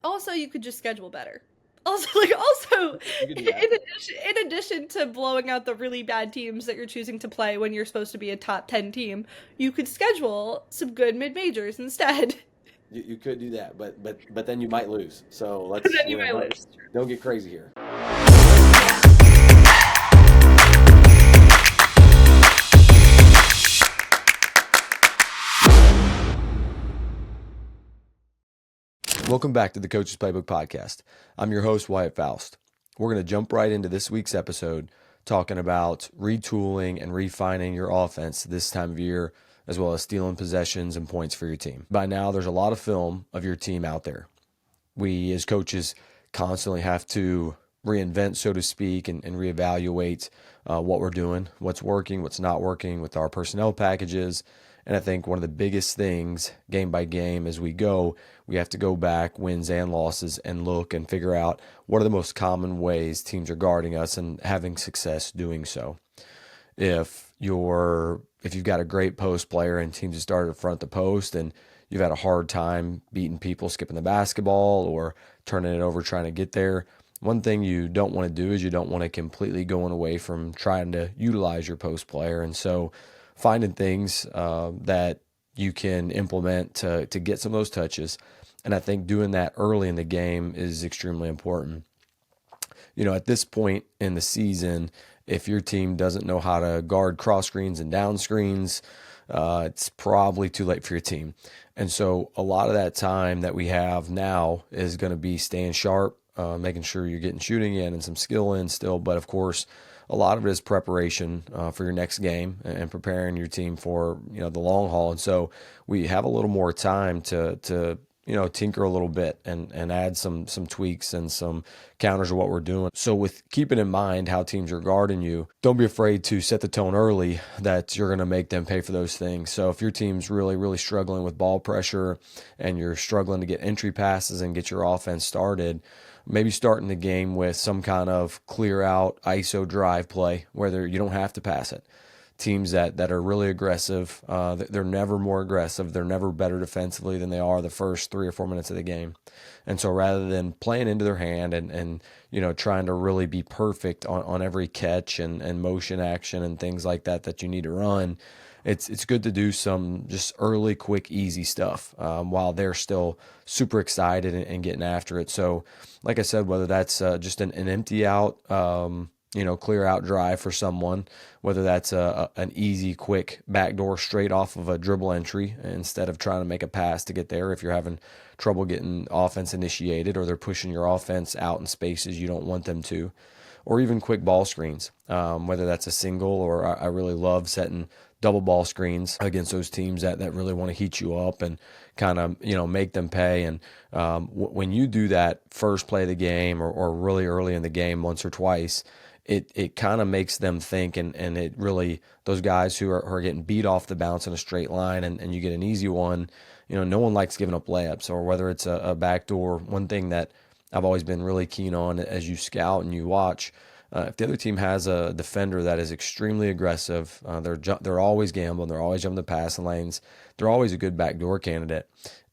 Also, you could just schedule better. Also, You could do that. in addition to blowing out the really bad teams that you're choosing to play when you're supposed to be a top 10 team, you could schedule some good mid-majors instead. You could do that, but then you might lose. So And let's then you might lose. don't get crazy here. Welcome back to the Coach's Playbook podcast. I'm your host, Wyatt Faust. We're going to jump right into this week's episode talking about retooling and refining your offense this time of year, as well as stealing possessions and points for your team. By now, there's a lot of film of your team out there. We as coaches constantly have to reinvent, so to speak, and reevaluate what we're doing, what's working, what's not working with our personnel packages. And I think one of the biggest things, game by game, as we go, we have to go back, wins and losses, and look and figure out what are the most common ways teams are guarding us and having success doing so. If you've got a great post player and teams have started to front the post and you've had a hard time beating people skipping the basketball or turning it over trying to get there, one thing you don't want to do is you don't want to completely going away from trying to utilize your post player. And so finding things that you can implement to get some of those touches. And I think doing that early in the game is extremely important. At this point in the season, if your team doesn't know how to guard cross screens and down screens, it's probably too late for your team. And so a lot of that time that we have now is going to be staying sharp, making sure you're getting shooting in and some skill in still. But of course, a lot of it is preparation for your next game and preparing your team for the long haul. And so we have a little more time to tinker a little bit and add some tweaks and some counters of what we're doing. So with keeping in mind how teams are guarding you, don't be afraid to set the tone early that you're going to make them pay for those things. So if your team's really, really struggling with ball pressure and you're struggling to get entry passes and get your offense started, maybe starting the game with some kind of clear out ISO drive play where you don't have to pass it. Teams that are really aggressive, they're never more aggressive. They're never better defensively than they are the first 3 or 4 minutes of the game. And so rather than playing into their hand and trying to really be perfect on every catch and motion action and things like that you need to run, it's good to do some just early, quick, easy stuff while they're still super excited and getting after it. So like I said, whether that's just an empty out, clear out drive for someone, whether that's an easy, quick backdoor straight off of a dribble entry instead of trying to make a pass to get there if you're having trouble getting offense initiated or they're pushing your offense out in spaces you don't want them to, or even quick ball screens, whether that's a single or I really love setting double ball screens against those teams that really want to heat you up and kind of, make them pay. And when you do that first play of the game or really early in the game once or twice, it kind of makes them think, and it really, those guys who are getting beat off the bounce in a straight line and you get an easy one, no one likes giving up layups, or whether it's a backdoor. One thing that I've always been really keen on as you scout and you watch, if the other team has a defender that is extremely aggressive, they're always gambling, they're always jumping the passing lanes, they're always a good backdoor candidate.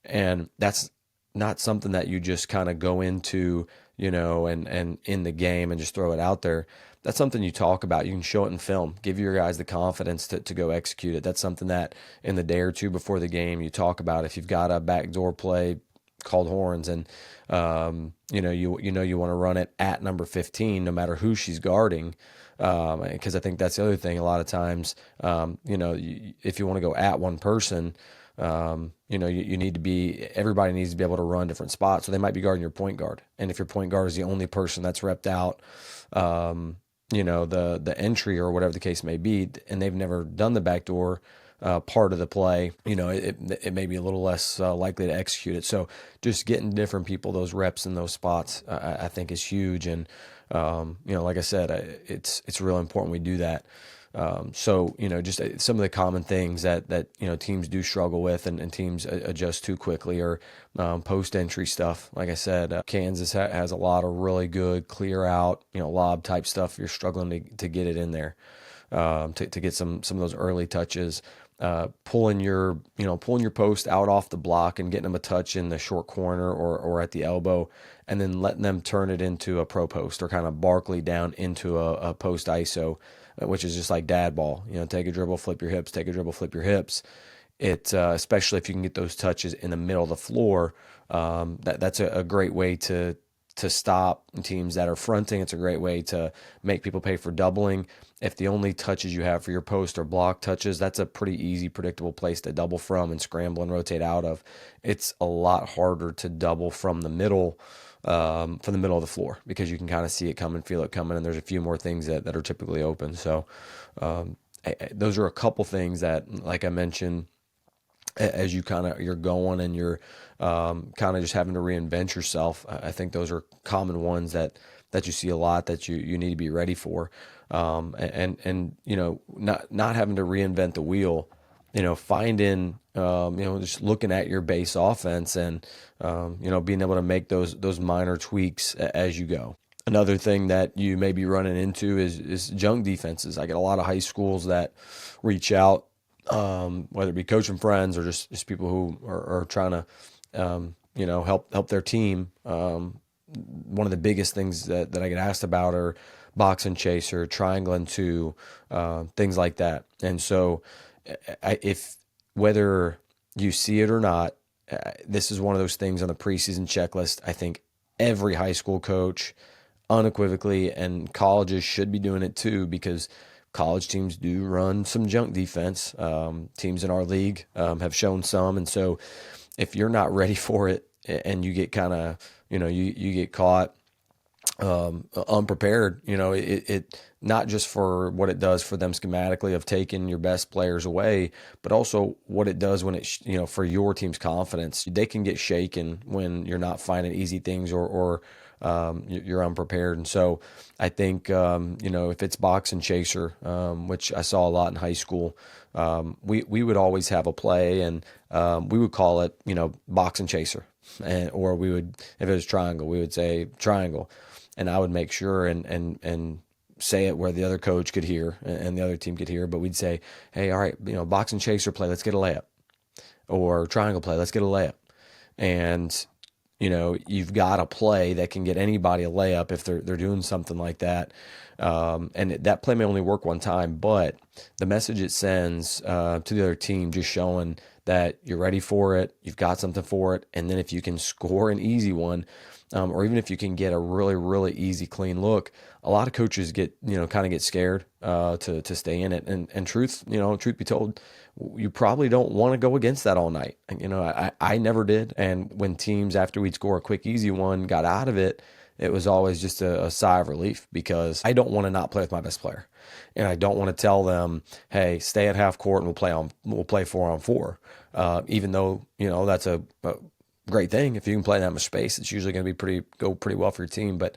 And that's not something that you just kind of go into, and in the game and just throw it out there. That's something you talk about. You can show it in film. Give your guys the confidence to go execute it. That's something that in the day or two before the game you talk about. If you've got a backdoor play called horns and you want to run it at number 15 no matter who she's guarding, because I think that's the other thing. A lot of times, if you want to go at one person, you need to be, everybody needs to be able to run different spots. So they might be guarding your point guard. And if your point guard is the only person that's repped out, the entry or whatever the case may be, and they've never done the backdoor part of the play, it may be a little less likely to execute it. So just getting different people those reps in those spots, I think is huge. And, like I said, it's really important we do that. Just some of the common things that teams do struggle with and teams adjust too quickly or post-entry stuff. Like I said, Kansas has a lot of really good clear out, lob type stuff. You're struggling to get it in there, to get some of those early touches. pulling your post out off the block and getting them a touch in the short corner or at the elbow, and then letting them turn it into a pro post or kind of Barkley down into a post ISO, which is just like dad ball. Take a dribble, flip your hips, take a dribble, flip your hips. Especially if you can get those touches in the middle of the floor, that's a great way to stop teams that are fronting. It's a great way to make people pay for doubling. If the only touches you have for your post are block touches, that's a pretty easy, predictable place to double from and scramble and rotate out of. It's a lot harder to double from the middle of the floor because you can kind of see it coming, feel it coming, and there's a few more things that are typically open. So those are a couple things like I mentioned, as you're going and you're kind of just having to reinvent yourself. I think those are common ones that you see a lot that you need to be ready for. And not having to reinvent the wheel, finding, just looking at your base offense and, being able to make those minor tweaks as you go. Another thing that you may be running into is junk defenses. I get a lot of high schools that reach out, whether it be coaching friends or just people who are trying to, help their team. One of the biggest things that I get asked about are box and chase or triangle and two, things like that. And so if whether you see it or not, this is one of those things on the preseason checklist. I think every high school coach unequivocally, and colleges should be doing it too, because college teams do run some junk defense. Teams in our league have shown some. And so if you're not ready for it and you get kind of, you get caught unprepared, it not just for what it does for them schematically of taking your best players away, but also what it does when for your team's confidence. They can get shaken when you're not finding easy things or you're unprepared. And so I think, if it's box and chaser, which I saw a lot in high school, we would always have a play and we would call it, box and chaser. Or we would, if it was triangle, we would say triangle. And I would make sure and say it where the other coach could hear and the other team could hear. But we'd say, hey, all right, box and chaser play, let's get a layup. Or triangle play, let's get a layup. And you've got a play that can get anybody a layup if they're doing something like that. And that play may only work one time, but the message it sends to the other team, just showing that you're ready for it, you've got something for it, and then if you can score an easy one, or even if you can get a really, really easy, clean look, a lot of coaches get scared to stay in it. And truth be told, you probably don't want to go against that all night. I never did. And when teams, after we'd score a quick, easy one, got out of it, it was always just a sigh of relief, because I don't want to not play with my best player. And I don't want to tell them, hey, stay at half court and we'll play 4-on-4. Even though, that's a great thing. If you can play that much space, it's usually going to go pretty well for your team. But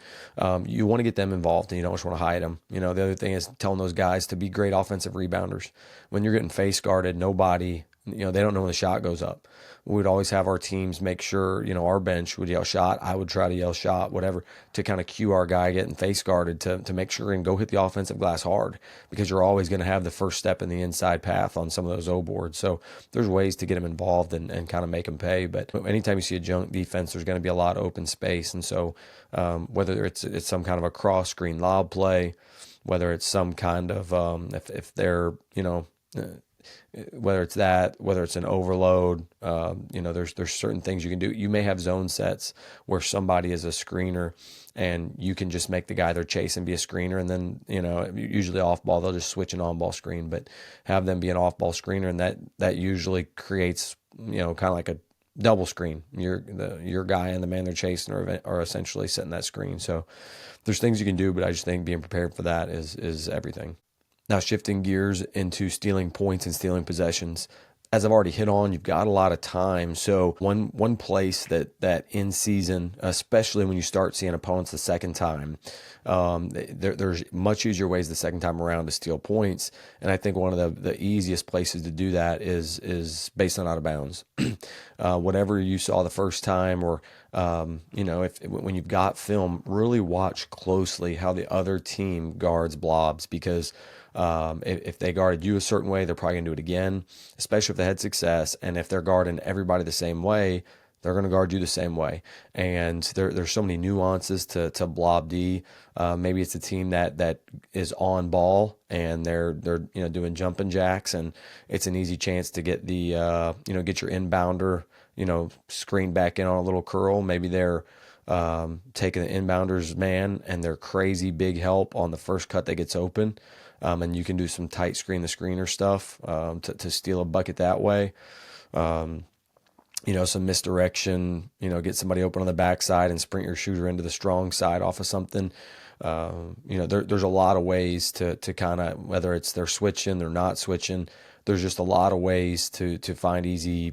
you want to get them involved, and you don't just want to hide them. The other thing is telling those guys to be great offensive rebounders. When you're getting face guarded, nobody, they don't know when the shot goes up. We would always have our teams make sure, our bench would yell shot. I would try to yell shot, whatever, to kind of cue our guy getting face guarded to make sure and go hit the offensive glass hard, because you're always going to have the first step in the inside path on some of those O boards. So there's ways to get them involved and kind of make them pay. But anytime you see a junk defense, there's going to be a lot of open space. And so whether it's some kind of a cross screen lob play, whether it's some kind of, if they're, whether it's that, whether it's an overload, there's certain things you can do. You may have zone sets where somebody is a screener and you can just make the guy they're chasing be a screener. And then, usually off ball, they'll just switch an on ball screen, but have them be an off ball screener. And that usually creates, kind of like a double screen. Your guy and the man they're chasing are essentially setting that screen. So there's things you can do, but I just think being prepared for that is everything. Now, shifting gears into stealing points and stealing possessions. As I've already hit on, you've got a lot of time. So one place that in season, especially when you start seeing opponents the second time, there's much easier ways the second time around to steal points. And I think one of the easiest places to do that is based on out of bounds. Whatever you saw the first time, or when you've got film, really watch closely how the other team guards blobs, because If they guarded you a certain way, they're probably going to do it again, especially if they had success. And if they're guarding everybody the same way, they're going to guard you the same way. And there's so many nuances to Blob D. Maybe it's a team that is on ball and they're doing jumping jacks, and it's an easy chance to get the get your inbounder screen back in on a little curl. Maybe they're taking the inbounder's man and they're crazy big help on the first cut that gets open. And you can do some tight screen the screener stuff to steal a bucket that way. Some misdirection, get somebody open on the backside and sprint your shooter into the strong side off of something. There's a lot of ways to kind of, whether it's they're switching, they're not switching. There's just a lot of ways to find easy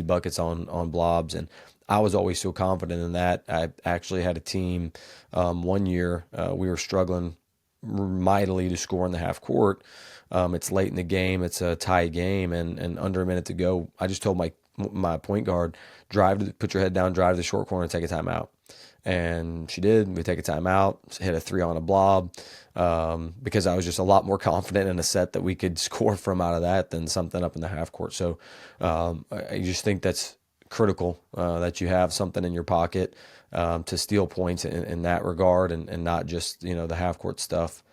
buckets on blobs. And I was always so confident in that. I actually had a team one year. We were struggling mightily to score in the half court. It's late in the game. It's a tie game, and under a minute to go, I just told my point guard, put your head down, drive to the short corner, and take a timeout. And she did. We take a timeout, hit a 3 on a blob, because I was just a lot more confident in a set that we could score from out of that than something up in the half court. So I just think that's critical, that you have something in your pocket to steal points in that regard, and not just the half court stuff,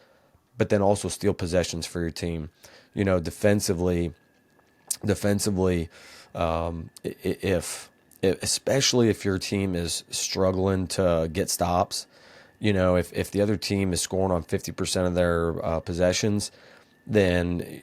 but then also steal possessions for your team. Defensively, if especially if your team is struggling to get stops, if the other team is scoring on 50% of their possessions, then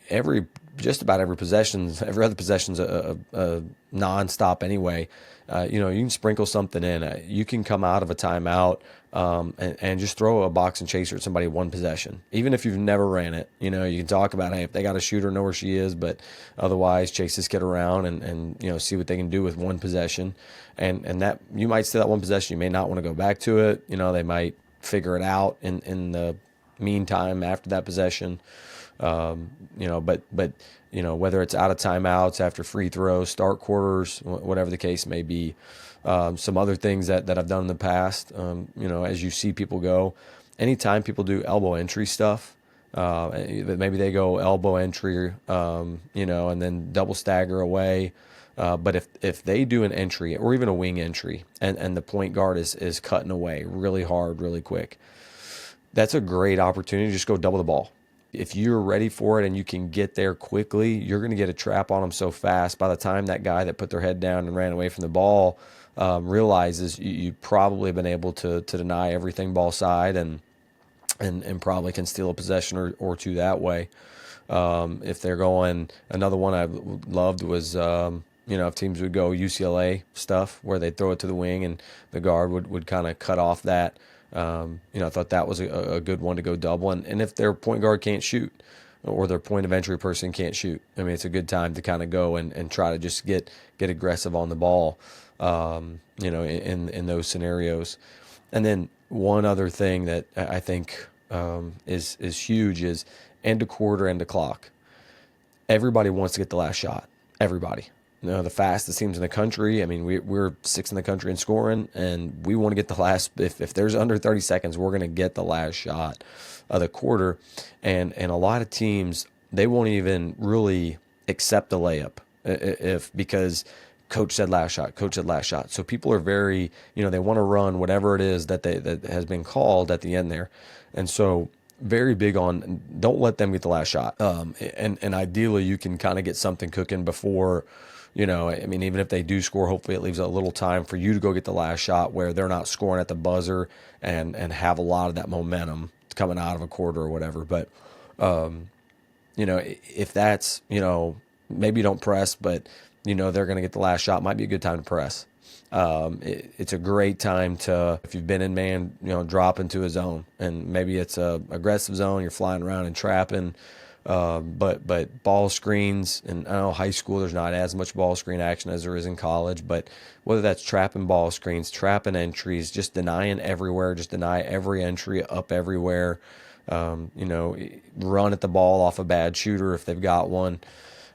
just about every other possession's a non-stop anyway. You can sprinkle something in. You can come out of a timeout and just throw a box and chaser at somebody one possession, even if you've never ran it. You can talk about, hey, if they got a shooter, know where she is, but otherwise chase this kid around and see what they can do with one possession. And that you might steal that one possession. You may not want to go back to it. They might figure it out in the meantime after that possession. But whether it's out of timeouts, after free throws, start quarters, whatever the case may be. Some other things that I've done in the past, as you see people go, anytime people do elbow entry stuff, maybe they go elbow entry, and then double stagger away. But if they do an entry or even a wing entry and the point guard is cutting away really hard, really quick, that's a great opportunity to just go double the ball. If you're ready for it and you can get there quickly, you're going to get a trap on them so fast. By the time that guy that put their head down and ran away from the ball realizes you probably have been able to deny everything ball side and probably can steal a possession or two that way. If they're going, another one I loved was, if teams would go UCLA stuff where they'd throw it to the wing and the guard would kind of cut off that. I thought that was a good one to go double. And if their point guard can't shoot or their point of entry person can't shoot, it's a good time to kind of go and try to just get aggressive on the ball, in those scenarios. And then one other thing that I think is huge is end of quarter, end of clock. Everybody wants to get the last shot. Everybody. The fastest teams in the country. We're sixth in the country in scoring, and we want to get the last. If there's under 30 seconds, we're going to get the last shot of the quarter. And a lot of teams, they won't even really accept the layup because coach said last shot. So people are very, they want to run whatever it is that has been called at the end there, and so very big on don't let them get the last shot. And ideally you can kind of get something cooking before. Even if they do score, hopefully it leaves a little time for you to go get the last shot where they're not scoring at the buzzer and have a lot of that momentum coming out of a quarter or whatever. But, if that's, maybe you don't press, but, they're going to get the last shot, might be a good time to press. It's a great time to, if you've been in man, drop into a zone, and maybe it's a aggressive zone, you're flying around and trapping. But ball screens, and I know high school there's not as much ball screen action as there is in college, but whether that's trapping ball screens, trapping entries, just denying everywhere, just deny every entry up everywhere, run at the ball off a bad shooter if they've got one.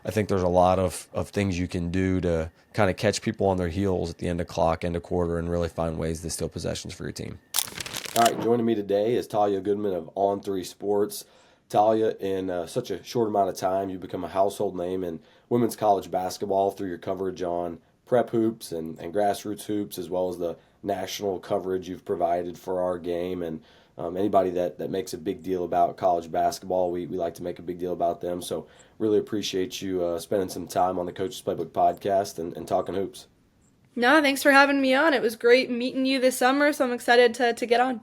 I think there's a lot of things you can do to kind of catch people on their heels at the end of clock, end of quarter, and really find ways to steal possessions for your team. All right, joining me today is Talia Goodman of On3 Sports. Talia, in such a short amount of time, you become a household name in women's college basketball through your coverage on prep hoops and grassroots hoops, as well as the national coverage you've provided for our game. And anybody that makes a big deal about college basketball, we like to make a big deal about them. So, really appreciate you spending some time on the Coach's Playbook podcast and talking hoops. No, thanks for having me on. It was great meeting you this summer, so I'm excited to get on.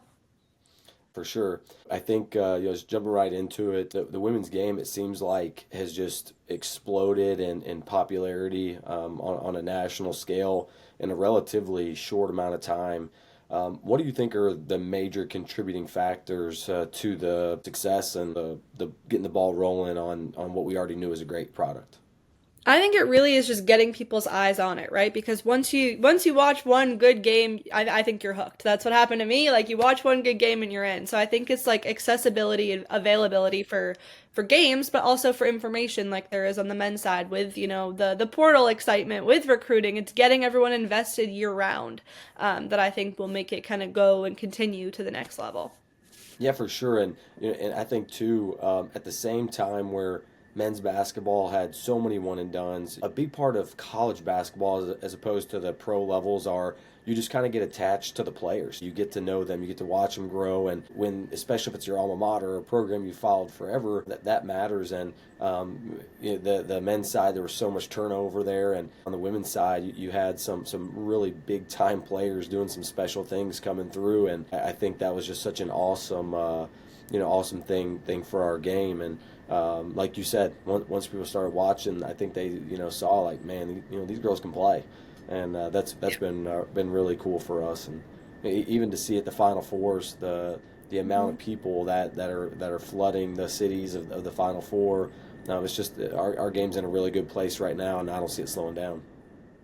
For sure. I think, just jumping right into it, the women's game, it seems like, has just exploded in popularity on a national scale in a relatively short amount of time. What do you think are the major contributing factors to the success and the getting the ball rolling on what we already knew was a great product? I think it really is just getting people's eyes on it, right? Because once you watch one good game, I think you're hooked. That's what happened to me. Like you watch one good game and you're in. So I think it's like accessibility and availability for games, but also for information, like there is on the men's side with the portal excitement with recruiting. It's getting everyone invested year round, that I think will make it kind of go and continue to the next level. Yeah, for sure, and I think too, at the same time where men's basketball had so many one and dones, a big part of college basketball, as opposed to the pro levels, are you just kind of get attached to the players. You get to know them, you get to watch them grow, and when, especially if it's your alma mater or a program you followed forever, that matters. And the men's side, there was so much turnover there, and on the women's side, you had some really big time players doing some special things coming through, and I think that was just such an awesome, awesome thing for our game. And like you said, once people started watching, I think they saw like, man, these girls can play, and that's been really cool for us. And even to see at the Final Fours, the amount of people that are flooding the cities of the Final Four. It's just our game's in a really good place right now, and I don't see it slowing down.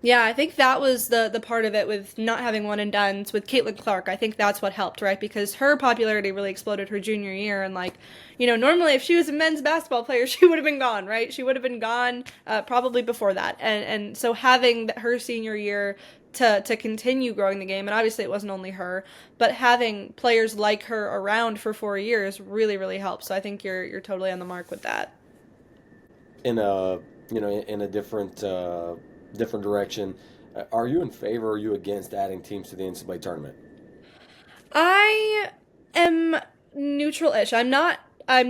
Yeah, I think that was the part of it with not having one and dones with Caitlin Clark. I think that's what helped, right? Because her popularity really exploded her junior year, and like, normally if she was a men's basketball player, she would have been gone, right? She would have been gone probably before that, and so having her senior year to continue growing the game, and obviously it wasn't only her, but having players like her around for 4 years really really helps. So I think you're totally on the mark with that. In a in a different direction, are you in favor? Or are you against adding teams to the NCAA tournament? I am neutral-ish. I'm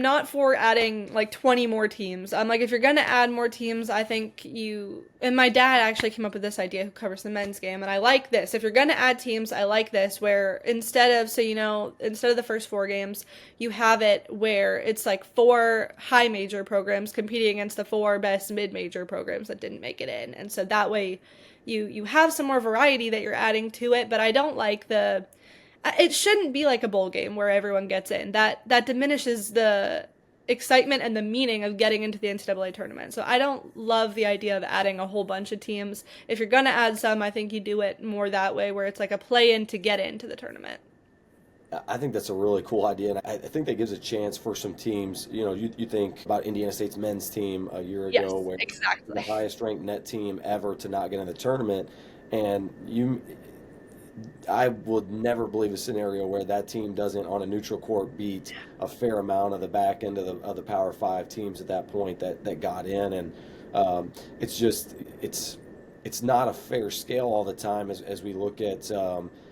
not for adding like 20 more teams. I'm like if you're going to add more teams, I think you and my dad actually came up with this idea who covers the men's game and I like this. If you're going to add teams, I like this where instead of the first 4 games, you have it where it's like 4 high major programs competing against the 4 best mid-major programs that didn't make it in. And so that way you have some more variety that you're adding to it, but I don't like the it shouldn't be like a bowl game where everyone gets in. That diminishes the excitement and the meaning of getting into the NCAA tournament. So I don't love the idea of adding a whole bunch of teams. If you're gonna add some, I think you do it more that way, where it's like a play-in to get into the tournament. I think that's a really cool idea, and I think that gives a chance for some teams. You think about Indiana State's men's team a year Yes, ago, where the exactly. highest ranked net team ever to not get in the tournament, and I would never believe a scenario where that team doesn't, on a neutral court, beat a fair amount of the back end of the Power Five teams at that point that got in, and it's just it's not a fair scale all the time as we look at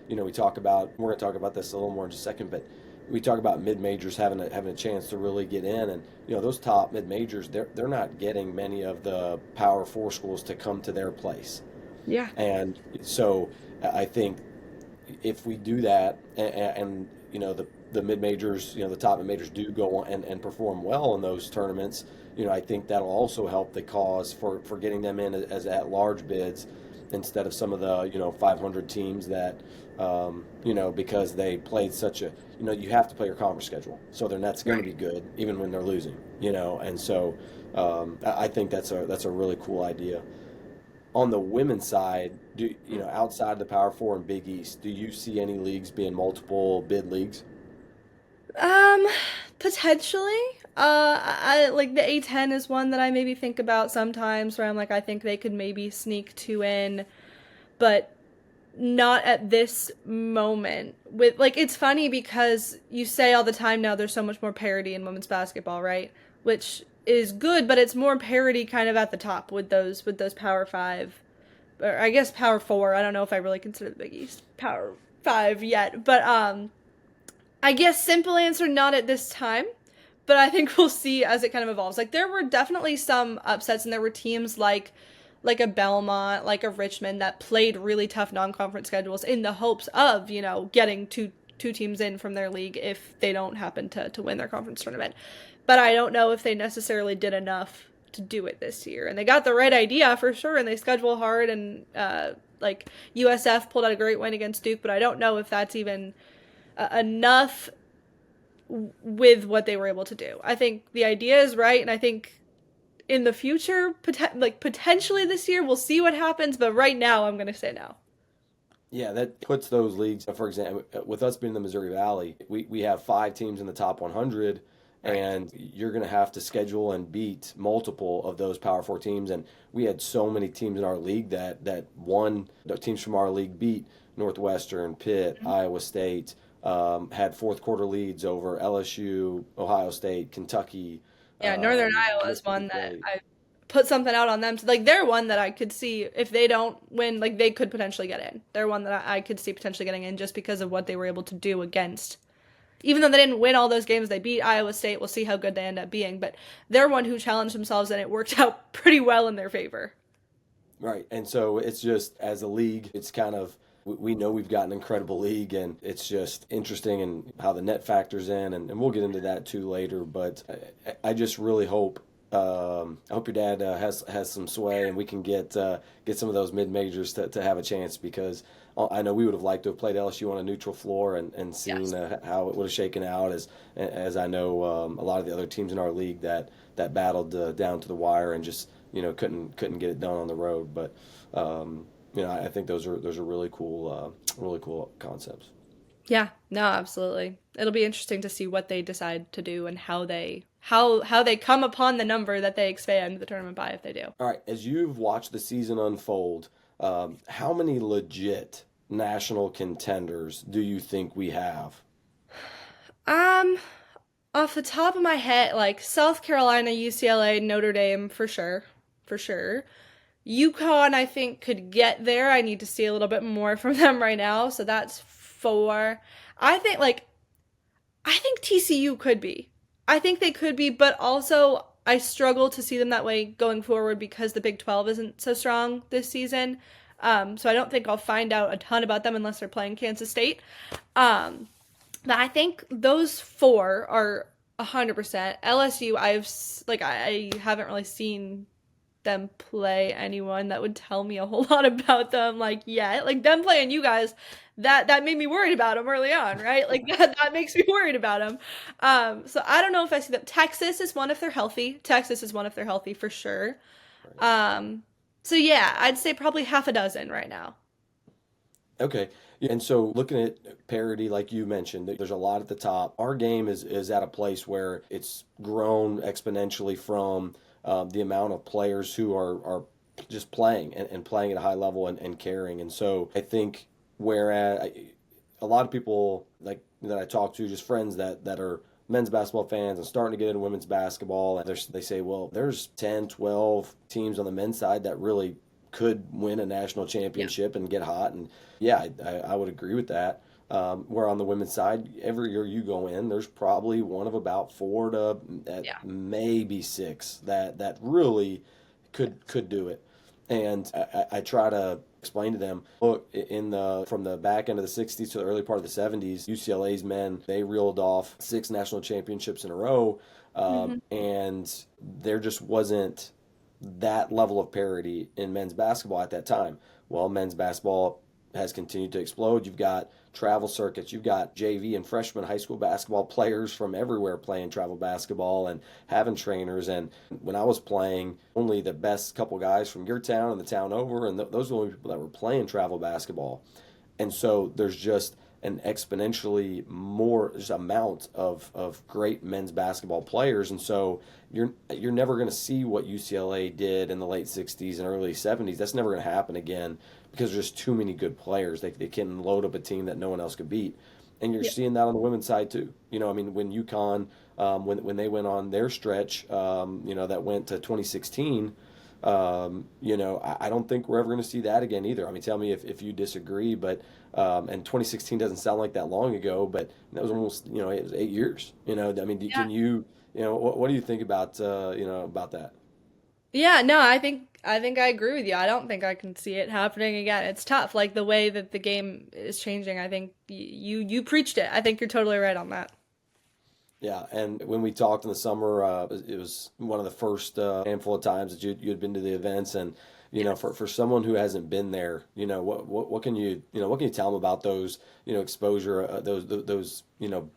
we talk about, we're going to talk about this a little more in just a second, but we talk about mid majors having a chance to really get in, and those top mid majors, they're not getting many of the Power Four schools to come to their place, Yeah. and so I think if we do that, and the mid majors, the top mid majors do go on and perform well in those tournaments, I think that'll also help the cause for getting them in as at large bids instead of some of the 500 teams that because they played such a you have to play your conference schedule, so their net's going to be good even when they're losing, and so I think that's a really cool idea. On the women's side, outside the Power Four and Big East, do you see any leagues being multiple bid leagues? Um, Potentially. I like the A10 is one that I maybe think about sometimes where I'm like I think they could maybe sneak 2 in, but not at this moment with like it's funny because you say all the time now there's so much more parity in women's basketball, right? Which is good, but it's more parity kind of at the top with those Power 5 or I guess Power 4. I don't know if I really consider the Big East Power 5 yet, but I guess simple answer not at this time, but I think we'll see as it kind of evolves. Like there were definitely some upsets and there were teams like a Belmont, like a Richmond that played really tough non-conference schedules in the hopes of, you know, getting two teams in from their league if they don't happen to win their conference tournament. But I don't know if they necessarily did enough to do it this year. And they got the right idea for sure and they schedule hard and like USF pulled out a great win against Duke, but I don't know if that's even enough with what they were able to do. I think the idea is right, and I think in the future, potentially this year, we'll see what happens. But right now, I'm gonna say no. Yeah, that puts those leagues, for example, with us being in the Missouri Valley, we have 5 teams in the top 100, Right. and you're going to have to schedule and beat multiple of those Power Four teams. And we had so many teams in our league that won, the teams from our league beat Northwestern, Pitt, Iowa State, had fourth quarter leads over LSU, Ohio State, Kentucky, Yeah, Northern Iowa is one Mississippi that State. I put something out on them. Like they're one that I could see if they don't win, like they could potentially get in. They're one that I could see potentially getting in just because of what they were able to do against. Even though they didn't win all those games, they beat Iowa State. We'll see how good they end up being. But they're one who challenged themselves, and it worked out pretty well in their favor. Right. And so it's just as a league, it's kind of we know we've got an incredible league and it's just interesting and how the net factors in and we'll get into that too later. But I just really hope I hope your dad has some sway and we can get some of those mid majors to have a chance because I know we would have liked to have played LSU on a neutral floor and seen Yes. how it would have shaken out as I know a lot of the other teams in our league that battled down to the wire and just couldn't get it done on the road. But I think those are really cool concepts. Yeah, no, absolutely. It'll be interesting to see what they decide to do and how they come upon the number that they expand the tournament by if they do. All right, as you've watched the season unfold, how many legit national contenders do you think we have? Um, Off the top of my head, like South Carolina, UCLA, Notre Dame for sure, for sure. UConn, I think could get there. I need to see a little bit more from them right now, so that's four. I think like I think TCU could be. I think they could be, but also I struggle to see them that way going forward because the Big 12 isn't so strong this season. So I don't think I'll find out a ton about them unless they're playing Kansas State. Um, but I think those four are 100%. LSU, I haven't really seen them play anyone that would tell me a whole lot about them like yet. Like them playing you guys, that made me worried about them early on, right? Like that makes me worried about them. So I don't know if I see them. Texas is one if they're healthy. Texas is one if they're healthy for sure. Right. Um, so yeah, I'd say probably half a dozen right now. Okay. Yeah, and so looking at parity, like you mentioned, there's a lot at the top. Our game is at a place where it's grown exponentially from the amount of players who are just playing and playing at a high level and caring. And so I think whereas a lot of people like that I talk to, just friends that are men's basketball fans and starting to get into women's basketball, and they say, well, there's 10, 12 teams on the men's side that really could win a national Yeah. championship and get hot. And yeah, I would agree with that. Where on the women's side, every year you go in, there's probably one of about 4 to Yeah. maybe 6 that really could do it. And I try to explain to them, look, in the from the back end of the '60s to the early part of the '70s, UCLA's men they reeled off 6 national championships in a row, Hmm. and there just wasn't that level of parity in men's basketball at that time. Well, men's basketball has continued to explode. You've got travel circuits. You've got JV and freshman high school basketball players from everywhere playing travel basketball and having trainers. And when I was playing, only the best couple guys from your town and the town over, and those were the only people that were playing travel basketball. And so there's just an exponentially more just amount of great men's basketball players. And so you're never going to see what UCLA did in the late 60s and early 70s. That's never going to happen again because there's just too many good players. They can load up a team that no one else could beat. And you're Yeah. seeing that on the women's side too. I mean, when UConn, when they went on their stretch, that went to 2016. I don't think we're ever going to see that again either. I mean, tell me if you disagree, but and 2016 doesn't sound like that long ago, but that was almost, it was 8 years. I mean, Yeah. can you, what do you think about, about that? Yeah, no, I think I agree with you. I don't think I can see it happening again. It's tough, like the way that the game is changing. I think you preached it. I think you're totally right on that. Yeah, and when we talked in the summer, it was one of the first handful of times that you had been to the events, and Yes. for someone who hasn't been there, what can what can you tell them about those exposure those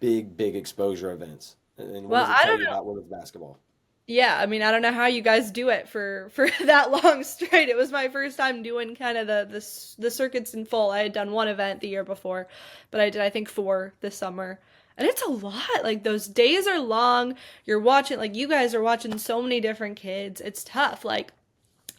big exposure events, and what Well, does it I tell don't you know. about women's basketball? Yeah, I mean, I don't know how you guys do it for that long straight. It was my first time doing kind of the circuits in full. I had done one event the year before, but I did I think four this summer. And it's a lot. Like those days are long. You're watching like you guys are watching so many different kids. It's tough. Like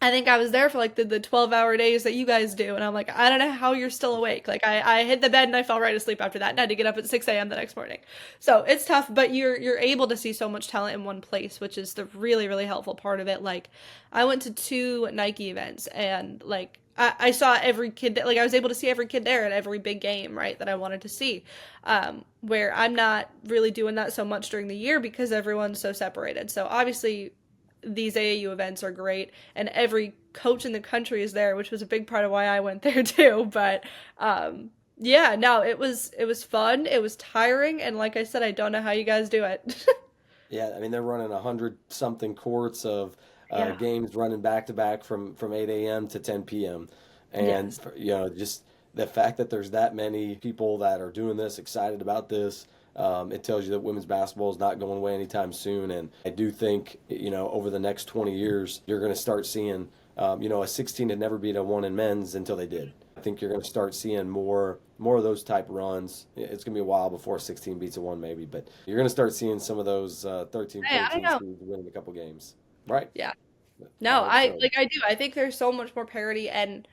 I think I was there for like the 12-hour days that you guys do, and I'm like, I don't know how you're still awake. Like I hit the bed and I fell right asleep after that and had to get up at 6 a.m. the next morning. So it's tough, but you're able to see so much talent in one place, which is the really, really helpful part of it. Like I went to two Nike events and like I saw every kid that like I was able to see every kid there at every big game, right, that I wanted to see. Where I'm not really doing that so much during the year because everyone's so separated. So obviously these AAU events are great, and every coach in the country is there, which was a big part of why I went there too. But yeah, no, it was fun. It was tiring, and like I said, I don't know how you guys do it. Yeah, I mean they're running 100 something courts of Yeah. games running back to back from 8 a.m. to 10 p.m. And Yes. just the fact that there's that many people that are doing this, excited about this, it tells you that women's basketball is not going away anytime soon. And I do think over the next 20 years you're going to start seeing a 16 had never beat a one in men's until they did. I think you're going to start seeing more of those type runs. It's going to be a while before 16 beats a one maybe, but you're going to start seeing some of those 13, Hey, I don't 14 know. seeds winning a couple games, right? Yeah. I No, hope I so. like I do. I think there's so much more parity, and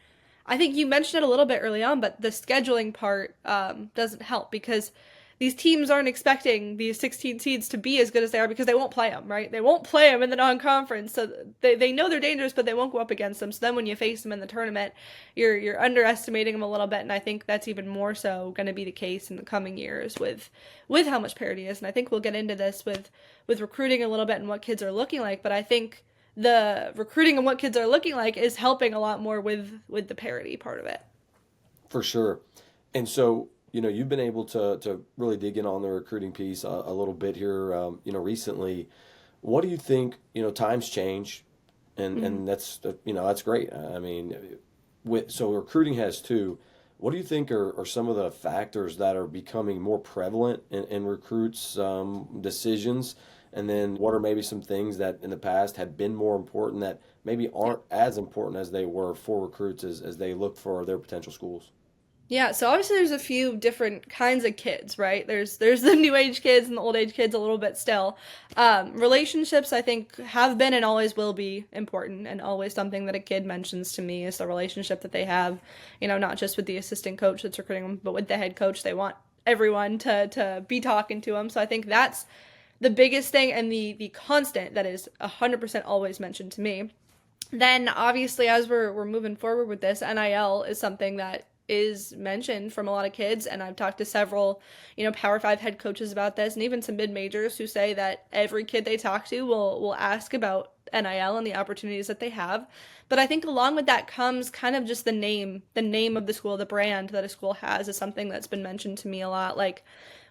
I think you mentioned it a little bit early on, but the scheduling part doesn't help because these teams aren't expecting these 16 seeds to be as good as they are because they won't play them, right? They won't play them in the non-conference, so they know they're dangerous, but they won't go up against them. So then when you face them in the tournament, you're underestimating them a little bit, and I think that's even more so going to be the case in the coming years with how much parity is. And I think we'll get into this with recruiting a little bit and what kids are looking like, but I think the recruiting and what kids are looking like is helping a lot more with the parity part of it. For sure. And so, you've been able to really dig in on the recruiting piece a little bit here, recently. What do you think, times change, Mhm. and that's great. I mean, so recruiting has too. What do you think are some of the factors that are becoming more prevalent in recruits' decisions? And then what are maybe some things that in the past had been more important that maybe Yeah. aren't as important as they were for recruits as they look for their potential schools? Yeah, so obviously there's a few different kinds of kids, right? There's the new age kids and the old age kids a little bit still. Relationships I think have been and always will be important and always something that a kid mentions to me is the relationship that they have, not just with the assistant coach that's recruiting them, but with the head coach. They want everyone to be talking to them. So I think that's the biggest thing and the constant that is 100% always mentioned to me. Then obviously as we're moving forward with this, NIL is something that is mentioned from a lot of kids, and I've talked to several, Power 5 head coaches about this and even some mid-majors who say that every kid they talk to will ask about NIL and the opportunities that they have. But I think along with that comes kind of just the name of the school, the brand that a school has is something that's been mentioned to me a lot. Like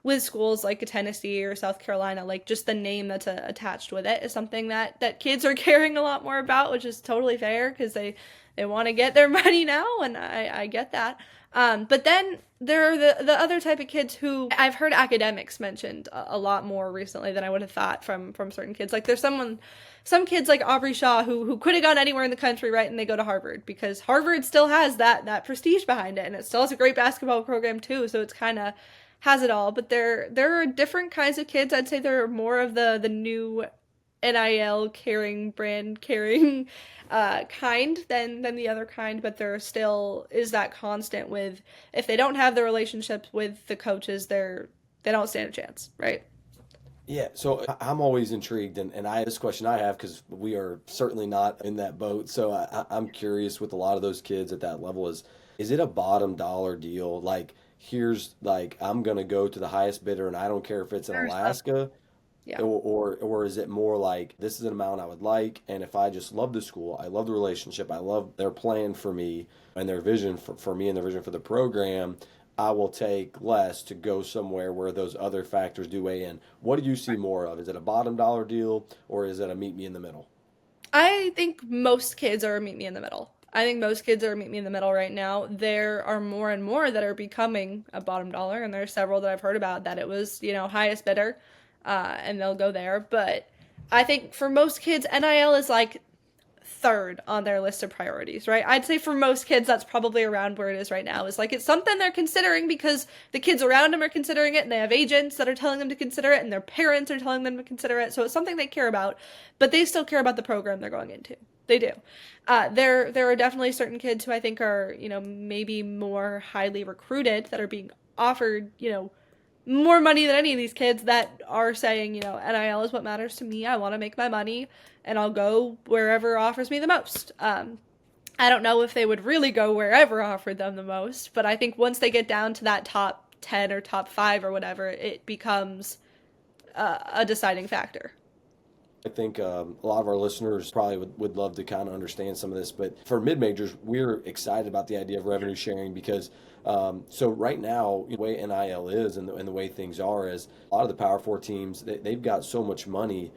with schools like Tennessee or South Carolina, like just the name that's attached with it is something that kids are caring a lot more about, which is totally fair because they want to get their money now, and I get that. But then there are the other type of kids who I've heard academics mentioned a lot more recently than I would have thought from certain kids. Like there's some kids like Aubrey Shaw who could have gone anywhere in the country, right? And they go to Harvard because Harvard still has that prestige behind it, and it still has a great basketball program too. So it's kind of has it all. But there are different kinds of kids. I'd say there are more of the new NIL caring, brand caring kind than the other kind, but there still is that constant with if they don't have the relationships with the coaches, they don't stand a chance, right? Yeah, so I'm always intrigued, and this question I have because we are certainly not in that boat. So I'm curious with a lot of those kids at that level is it a bottom dollar deal? Like here's like I'm gonna go to the highest bidder, and I don't care if it's in There's some. Alaska, Yeah. or is it more like this is an amount I would like, and if I just love the school, I love the relationship, I love their plan for me and their vision for me and their vision for the program, I will take less to go somewhere where those other factors do weigh in. What do you see more of? Is it a bottom dollar deal or is it a meet me in the middle? I think most kids are meet me in the middle. I think most kids are meet me in the middle right now. There are more and more that are becoming a bottom dollar, and there are several that I've heard about that it was, highest bidder, and they'll go there. But I think for most kids, NIL is like third on their list of priorities, right? I'd say for most kids, that's probably around where it is right now. Is like it's something they're considering because the kids around them are considering it, and they have agents that are telling them to consider it, and their parents are telling them to consider it. So it's something they care about, but they still care about the program they're going into. They do. There are definitely certain kids who I think are maybe more highly recruited that are being offered more money than any of these kids that are saying, NIL is what matters to me. I want to make my money and I'll go wherever offers me the most. I don't know if they would really go wherever offered them the most, but I think once they get down to that top 10 or top 5 or whatever, it becomes a deciding factor. I think a lot of our listeners probably would love to kind of understand some of this, but for mid majors, we're excited about the idea of revenue sharing because so right now, the way NIL is and the way things are is a lot of the Power Four teams they've got so much money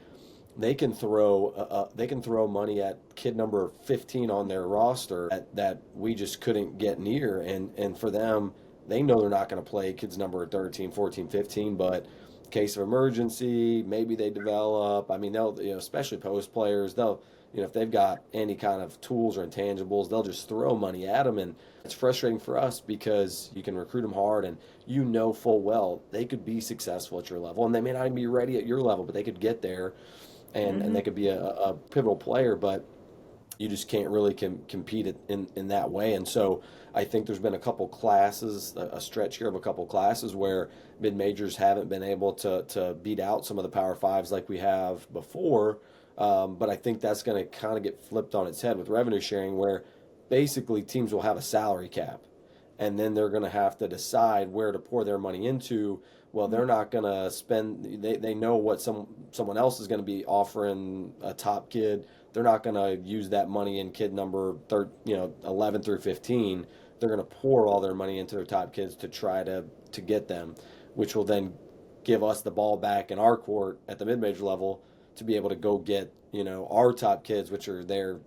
they can throw money at kid number 15 on their roster that we just couldn't get near, and for them they know they're not going to play kids number 13, 14, 15, but case of emergency, maybe they develop. I mean, they'll, especially post players, they'll, if they've got any kind of tools or intangibles, they'll just throw money at them. And it's frustrating for us because you can recruit them hard and full well they could be successful at your level. And they may not even be ready at your level, but they could get there and Mm-hmm. they could be a pivotal player. But you just can't really compete in that way. And so I think there's been a couple classes, a stretch here of a couple classes where mid majors haven't been able to beat out some of the Power Fives like we have before. But I think that's going to kind of get flipped on its head with revenue sharing, where basically teams will have a salary cap and then they're going to have to decide where to pour their money into. Well, they're not going to spend. They know what someone else is going to be offering a top kid. They're not going to use that money in kid number 11 through 15. They're going to pour all their money into their top kids to try to get them, which will then give us the ball back in our court at the mid major level to be able to go get our top kids, which are their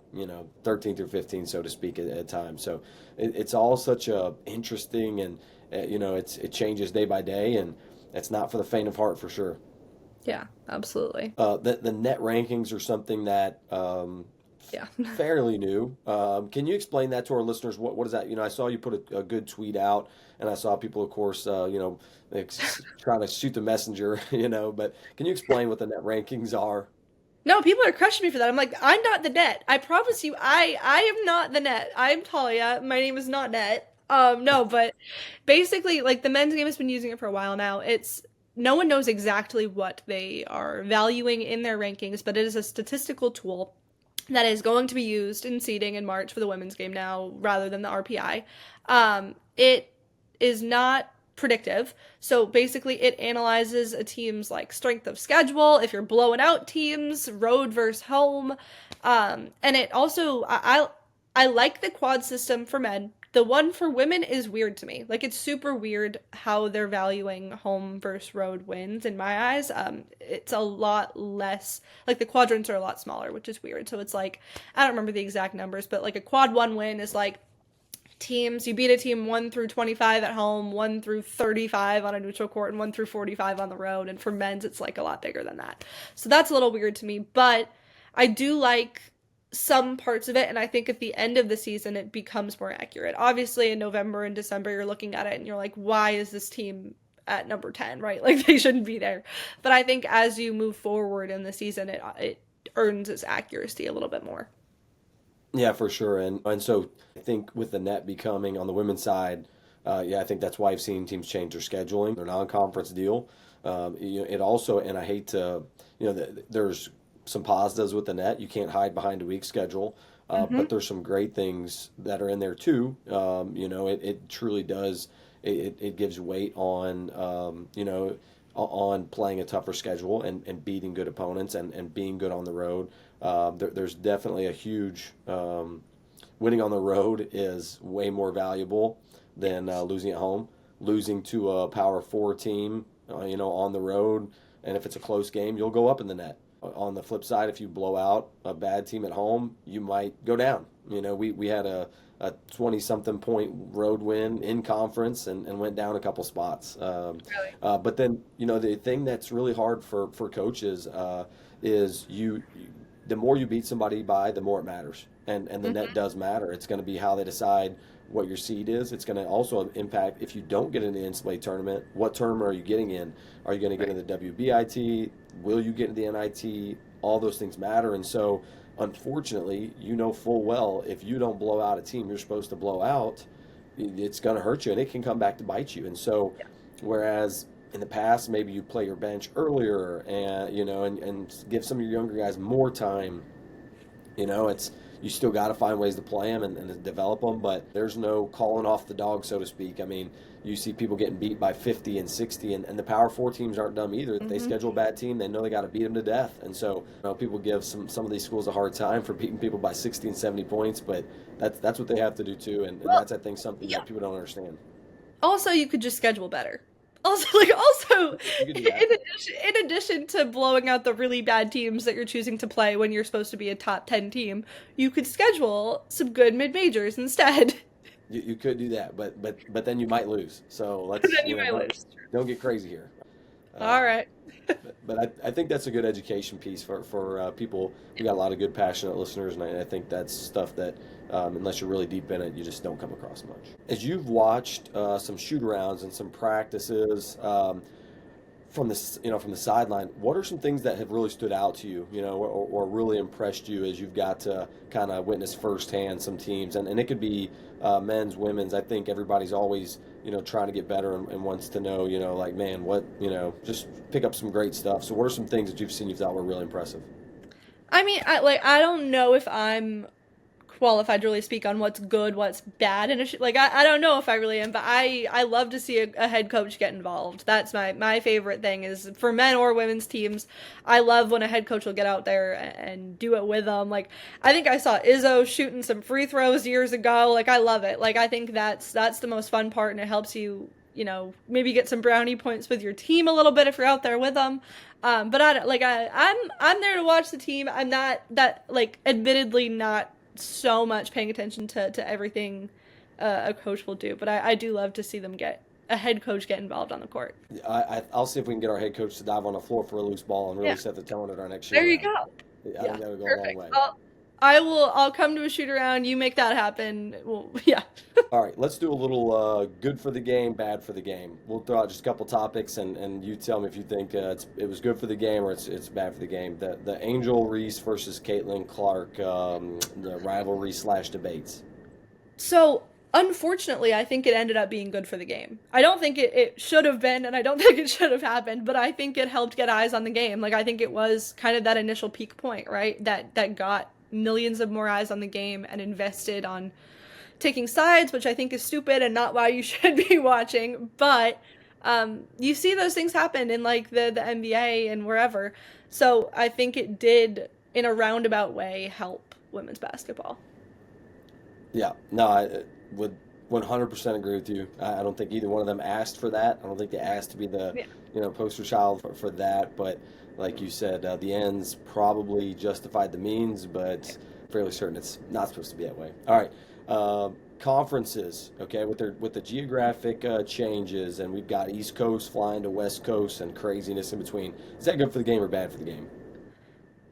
13 through 15, so to speak, at times. So it's all such a interesting and it changes day by day, and it's not for the faint of heart for sure. Yeah, absolutely. The net rankings are something that Yeah. fairly new. Can you explain that to our listeners? What is that? I saw you put a good tweet out, and I saw people, of course, trying to shoot the messenger, But can you explain what the net rankings are? No, people are crushing me for that. I'm like, I'm not the net. I promise you, I am not the net. I'm Talia. My name is not net. No, but basically, like the men's game has been using it for a while now. It's no one knows exactly what they are valuing in their rankings, but it is a statistical tool that is going to be used in seeding in March for the women's game now rather than the RPI. It is not predictive. So basically it analyzes a team's like strength of schedule, if you're blowing out teams, road versus home. And it also I like the quad system for men. The one for women is weird to me. Like it's super weird how they're valuing home versus road wins in my eyes. It's a lot less like the quadrants are a lot smaller, which is weird. So it's like I don't remember the exact numbers, but like a quad one win is like teams you beat a team 1 through 25 at home, 1 through 35 on a neutral court, and 1 through 45 on the road. And for men's it's like a lot bigger than that. So that's a little weird to me, but I do like some parts of it, and I think at the end of the season it becomes more accurate. Obviously in November and December you're looking at it and you're like, why is this team at number 10, right? Like they shouldn't be there. But I think as you move forward in the season, it earns its accuracy a little bit more. Yeah, for sure. And so I think with the net becoming on the women's side, yeah, I think that's why I've seen teams change their scheduling, their non-conference deal. It also, and I hate to, there's some positives with the net. You can't hide behind a week schedule, Mm-hmm. but there's some great things that are in there too. It truly does. It gives weight on, on playing a tougher schedule and beating good opponents and being good on the road. There's definitely a huge winning on the road is way more valuable than Yes. losing at home. Losing to a Power Four team, on the road, and if it's a close game, you'll go up in the net. On the flip side, if you blow out a bad team at home, you might go down. We had a 20 something point road win in conference and went down a couple spots. Really. But then, the thing that's really hard for coaches is the more you beat somebody by, the more it matters. And the net Mm-hmm. does matter. It's going to be how they decide what your seed is. It's going to also impact if you don't get in the NCAA tournament, what tournament are you getting in? Are you going to get Right. in the WBIT? Will you get in the NIT? All those things matter. And so, unfortunately, full well if you don't blow out a team you're supposed to blow out, it's going to hurt you and it can come back to bite you. And so, whereas in the past, maybe you play your bench earlier and and give some of your younger guys more time. It's you still got to find ways to play them and develop them, but there's no calling off the dog, so to speak. I mean, you see people getting beat by 50 and 60, and the Power Four teams aren't dumb either. If they Mm-hmm. schedule a bad team, they know they got to beat them to death. And so, people give some of these schools a hard time for beating people by 60 and 70 points, but that's what they have to do too, and Well, that's I think something yeah. that people don't understand. Also, you could just schedule better. Also, You could do that. in addition to blowing out the really bad teams that you're choosing to play when you're supposed to be a top 10 team, you could schedule some good mid majors instead. You could do that, but then you might lose. So And let's then you might lose. don't get crazy here. All Um, right. but I think that's a good education piece for people. We got a lot of good, passionate listeners, and I think that's stuff that, unless you're really deep in it, you just don't come across much. As you've watched some shoot arounds and some practices from the sideline, what are some things that have really stood out to you, or really impressed you as you've got to kind of witness firsthand some teams, and it could be men's, women's. I think everybody's always trying to get better and wants to know, like, man, what, just pick up some great stuff. So what are some things that you've seen you thought were really impressive? I mean, I don't know if I'm qualified to really speak on what's good, what's bad in a I don't know if I really am, but I love to see a head coach get involved. That's my favorite thing is for men or women's teams. I love when a head coach will get out there and do it with them. Like I think I saw Izzo shooting some free throws years ago. Like I love it. Like I think that's the most fun part, and it helps you maybe get some brownie points with your team a little bit if you're out there with them. But I don't like I'm there to watch the team. I'm not that like admittedly not so much paying attention to everything a coach will do, but I do love to see them get a head coach get involved on the court. I'll see if we can get our head coach to dive on the floor for a loose ball and really Yeah, set the tone at our next shoot there you around. go. I Yeah, think that would go a long perfect. way. Well, I'll come to a shoot around. You make that happen. Well, yeah. All right, let's do a little good for the game, bad for the game. We'll throw out just a couple topics, and you tell me if you think it was good for the game or it's bad for the game. The Angel Reese versus Caitlin Clark, the rivalry slash debates. So unfortunately, I think it ended up being good for the game. I don't think it should have been, and I don't think it should have happened, but I think it helped get eyes on the game. Like I think it was kind of that initial peak point, right? That got millions of more eyes on the game and invested on taking sides, which I think is stupid and not why you should be watching. But you see those things happen in like the NBA and wherever. So I think it did, in a roundabout way, help women's basketball. Yeah, no, I would 100% agree with you. I don't think either one of them asked for that. I don't think they asked to be the, Yeah. poster child for that. But like you said, the ends probably justified the means, but fairly certain it's not supposed to be that way. All right, conferences, okay, with the geographic changes, and we've got East Coast flying to West Coast and craziness in between. Is that good for the game or bad for the game?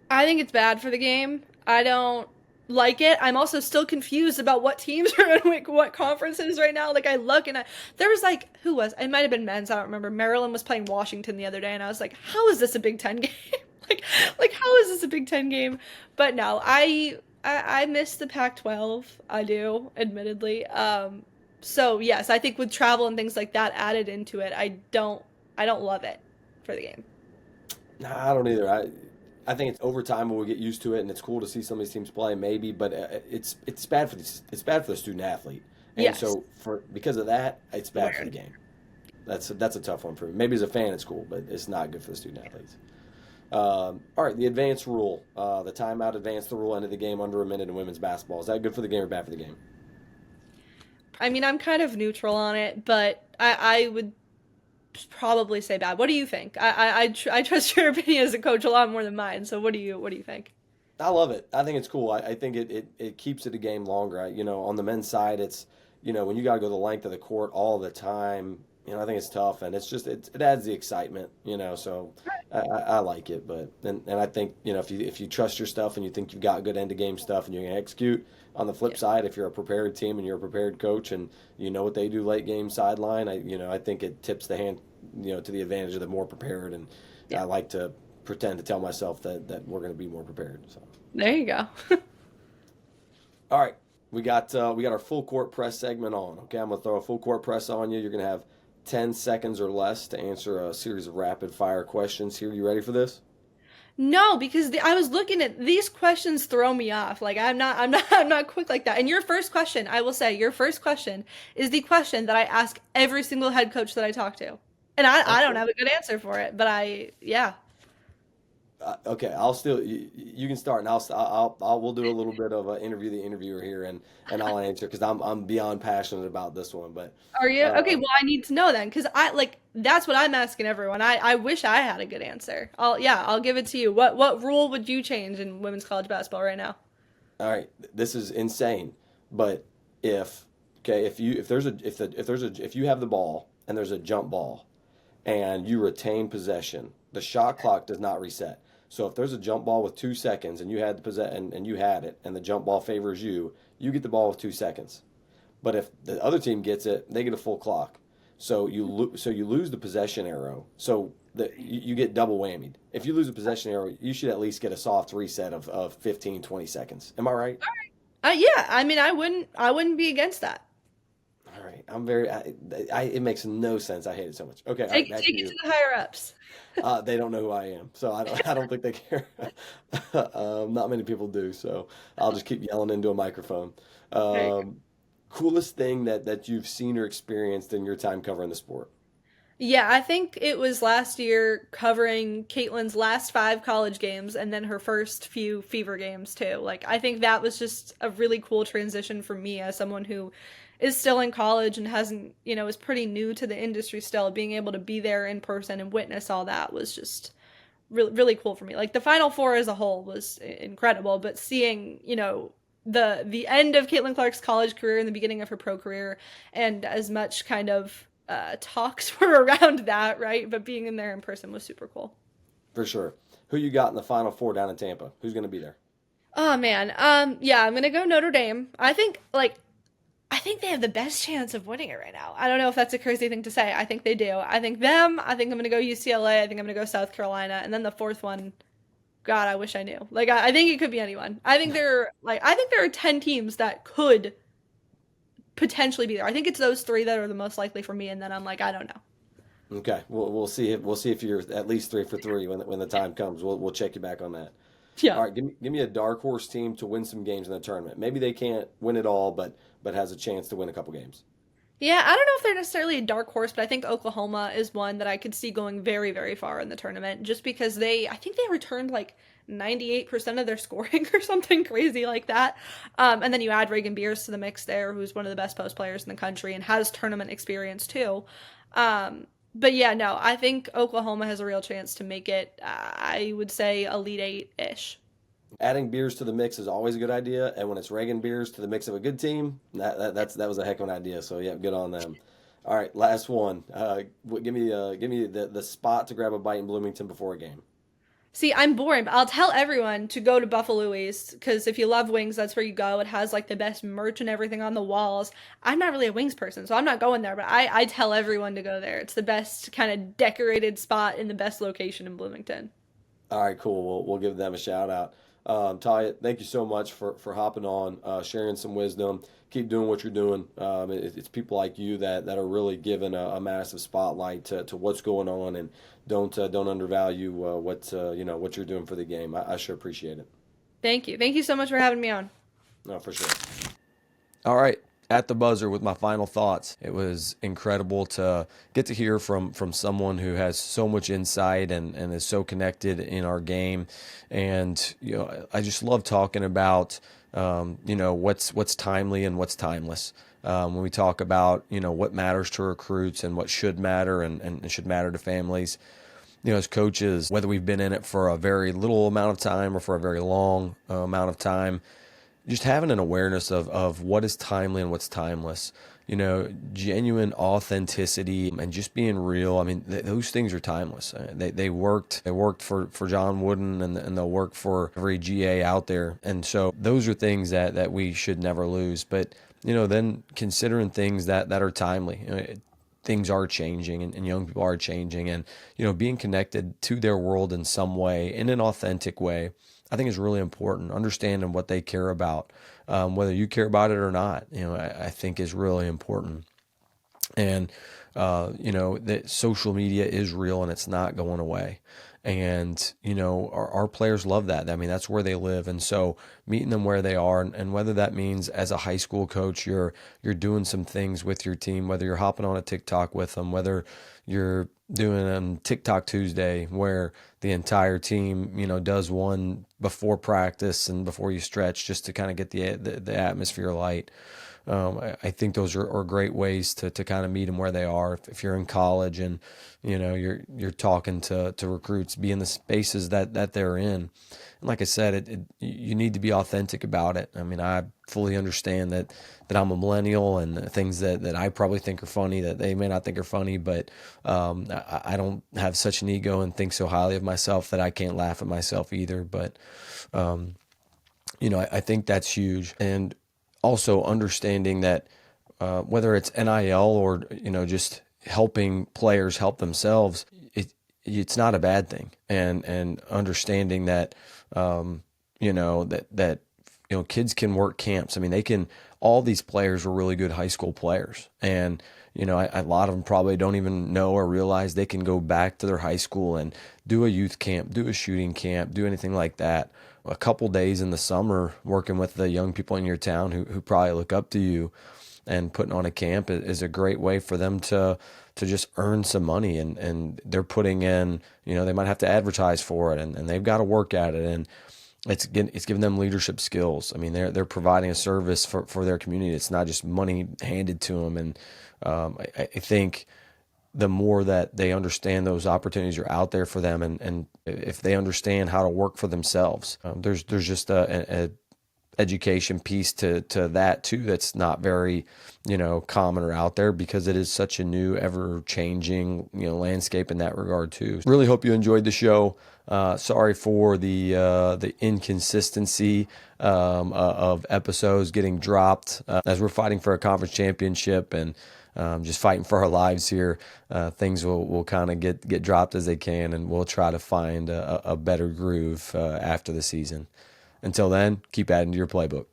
I think it's bad for the game. I don't like it. I'm also still confused about what teams are in like, what conferences right now. Like I look and there was like who was it might have been men's. I don't remember. Maryland was playing Washington the other day, and I was like, how is this a Big Ten game? like like how is this a Big Ten game? But no, I miss the Pac-12. I do, admittedly. So yes, I think with travel and things like that added into it, I don't love it for the game. Nah, I don't either. I think it's over time we'll get used to it, and it's cool to see some of these teams play, maybe. But it's bad for it's bad for the student athlete, and Yes. so for because of that, it's bad for the Weird. game. That's a tough one for me. Maybe as a fan, it's cool, but it's not good for the student athletes. All right, the advanced rule, the timeout advanced the rule, ended the game under a minute in women's basketball. Is that good for the game or bad for the game? I mean, I'm kind of neutral on it, but I would probably say bad. What do you think? I trust your opinion as a coach a lot more than mine. So what do you think? I love it. I think it's cool. I think it keeps it a game longer. On the men's side, it's, when you got to go the length of the court all the time, I think it's tough, and it's just, it adds the excitement, so I like it. But, and I think, if you trust your stuff and you think you've got good end of game stuff and you're going to execute, on the flip Yeah. side, if you're a prepared team and you're a prepared coach and you know what they do late game sideline, I think it tips the hand, to the advantage of the more prepared. And Yeah. I like to pretend to tell myself that we're going to be more prepared. So. There you go. All right, we got our full court press segment on. Okay, I'm gonna throw a full court press on you. You're gonna have 10 seconds or less to answer a series of rapid fire questions here. You ready for this? No, because I was looking at these questions throw me off. Like I'm not quick like that. And your first question, I will say, your first question is the question that I ask every single head coach that I talk to. And I don't Okay. have a good answer for it, but yeah. Okay, I'll still you can start, and we'll do a little bit of a interview the interviewer here, and I'll answer because I'm beyond passionate about this one. But Are you? Okay, um, well, I need to know then, because that's what I'm asking everyone. I wish I had a good answer. I'll give it to you. What rule would you change in women's college basketball right now? all right, this is insane. But if okay, if you have the ball and there's a jump ball and you retain possession, the shot clock does not reset. So if there's a jump ball with 2 seconds and you had the and you had it and the jump ball favors you, you get the ball with 2 seconds. But if the other team gets it, they get a full clock. So you lose the possession arrow. So you get double whammied. If you lose a possession arrow, you should at least get a soft reset of 15, 20 seconds. Am I right? Yeah, I mean, I wouldn't be against that. All right. It makes no sense. I hate it so much. Okay. All right. Back to Take it to you. the higher ups. They don't know who I am, so I don't think they care. Not many people do, so I'll just keep yelling into a microphone. There you go. Um, Coolest thing that you've seen or experienced in your time covering the sport? Yeah, I think it was last year covering Caitlin's last five college games and then her first few Fever games too. Like, I think that was just a really cool transition for me as someone who is still in college and hasn't, is pretty new to the industry still. Being able to be there in person and witness all that was just really, really cool for me. Like, the Final Four as a whole was incredible, but seeing, the end of Caitlin Clark's college career and the beginning of her pro career, and as much kind of talks were around that, right? But being in there in person was super cool. For sure. Who you got in the Final Four down in Tampa? Who's going to be there? Oh man, yeah, I'm gonna go Notre Dame. I think they have the best chance of winning it right now. I don't know if that's a crazy thing to say. I think they do. I think them. I think I'm gonna go UCLA. I think I'm gonna go South Carolina, and then the fourth one. God, I wish I knew. Like, I think it could be anyone. I think there are 10 teams that could potentially be there. I think it's those three that are the most likely for me, and then I'm like, I don't know. Okay, we'll see if you're at least 3 for 3 when the time comes. We'll check you back on that. Yeah. All right, give me a dark horse team to win some games in the tournament. Maybe they can't win it all, but has a chance to win a couple games. Yeah, I don't know if they're necessarily a dark horse, but I think Oklahoma is one that I could see going very, very far in the tournament just because I think they returned like 98% of their scoring or something crazy like that. And then you add Reagan Beers to the mix there, who's one of the best post players in the country and has tournament experience too. But yeah, no, I think Oklahoma has a real chance to make it, I would say, Elite Eight ish. Adding beers to the mix is always a good idea, and when it's Reagan beers to the mix of a good team, that was a heck of an idea. So yeah, good on them. All right, last one. Give me the spot to grab a bite in Bloomington before a game. See, I'm boring, but I'll tell everyone to go to Buffalo's because if you love wings, that's where you go. It has like the best merch and everything on the walls. I'm not really a wings person, so I'm not going there, but I tell everyone to go there. It's the best kind of decorated spot in the best location in Bloomington. All right, cool. We'll give them a shout out. Talia, thank you so much for hopping on, sharing some wisdom. Keep doing what you're doing. It's people like you that are really giving a massive spotlight to what's going on, and don't undervalue what you're doing for the game. I sure appreciate it. Thank you. Thank you so much for having me on. No, for sure. All right. At the buzzer with my final thoughts. It was incredible to get to hear from someone who has so much insight and is so connected in our game. And I just love talking about what's timely and what's timeless. When we talk about what matters to recruits and what should matter and should matter to families. As coaches, whether we've been in it for a very little amount of time or for a very long amount of time, just having an awareness of what is timely and what's timeless. Genuine authenticity and just being real. I mean, those things are timeless. They worked. They worked for John Wooden, and they'll work for every GA out there. And so those are things that we should never lose. But then considering things that are timely. Things are changing, and young people are changing, and being connected to their world in some way, in an authentic way, I think is really important. Understanding what they care about, whether you care about it or not, I think is really important. And that social media is real and it's not going away. And our players love that. I mean, that's where they live. And so meeting them where they are, and whether that means as a high school coach you're doing some things with your team, whether you're hopping on a TikTok with them, whether you're doing TikTok Tuesday where the entire team does one before practice and before you stretch, just to kind of get the atmosphere light. I think those are great ways to kind of meet them where they are. If you're in college and you're talking to recruits, be in the spaces that they're in. And like I said, you need to be authentic about it. I mean, I fully understand that I'm a millennial, and things that I probably think are funny that they may not think are funny, but I don't have such an ego and think so highly of myself that I can't laugh at myself either. But I think that's huge. And also understanding that whether it's NIL or just helping players help themselves, it's not a bad thing. And understanding that kids can work camps. I mean, they can. All these players were really good high school players, and a lot of them probably don't even know or realize they can go back to their high school and do a youth camp, do a shooting camp, do anything like that. A couple days in the summer working with the young people in your town who probably look up to you, and putting on a camp is a great way for them to just earn some money, and they're putting in, they might have to advertise for it, and they've got to work at it, and it's giving them leadership skills. I mean, they're providing a service for their community. It's not just money handed to them. And I think the more that they understand those opportunities are out there for them, and if they understand how to work for themselves, there's just a education piece to that too that's not very common or out there, because it is such a new, ever changing landscape in that regard too. Really hope you enjoyed the show. Sorry for the inconsistency of episodes getting dropped as we're fighting for a conference championship and just fighting for our lives here. Things will kind of get dropped as they can, and we'll try to find a better groove after the season. Until then, keep adding to your playbook.